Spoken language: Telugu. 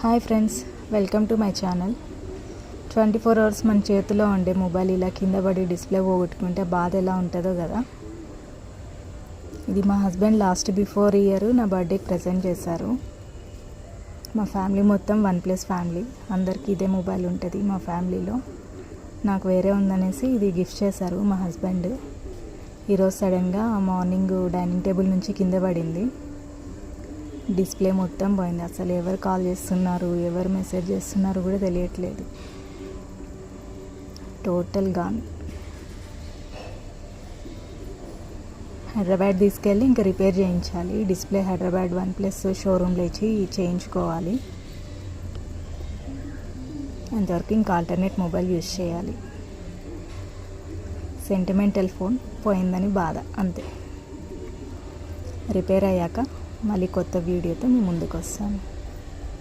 Hi friends, welcome to my channel. 24 hours మన చేతిలో ఉండే మొబైల్ ఇలా కింద పడి డిస్ప్లే పోగొట్టుకుంటే బాధ ఎలా ఉంటుందో కదా. ఇది మా హస్బెండ్ లాస్ట్ బిఫోర్ ఇయర్ నా బర్త్డేకి ప్రజెంట్ చేశారు. మా ఫ్యామిలీ మొత్తం OnePlus ఫ్యామిలీ, అందరికీ ఇదే మొబైల్ ఉంటుంది మా ఫ్యామిలీలో. నాకు వేరే ఉందనేసి ఇది గిఫ్ట్ చేశారు మా హస్బెండ్. ఈరోజు సడన్గా మార్నింగ్ డైనింగ్ టేబుల్ నుంచి కింద పడింది. డిస్ప్లే మొత్తం పోయింది. అసలు ఎవరు కాల్ చేస్తున్నారు, ఎవరు మెసేజ్ చేస్తున్నారు కూడా తెలియట్లేదు. Total gone. హైదరాబాద్ తీసుకెళ్ళి ఇంకా రిపేర్ చేయించాలి. డిస్ప్లే హైదరాబాద్ OnePlus షోరూమ్లో ఇచ్చి చేయించుకోవాలి. అంతవరకు ఇంకా ఆల్టర్నేట్ మొబైల్ యూజ్ చేయాలి. సెంటిమెంటల్ ఫోన్ పోయిందని బాధ అంతే. రిపేర్ అయ్యాక మళ్ళీ కొత్త వీడియోతో మీ ముందుకు వస్తాను.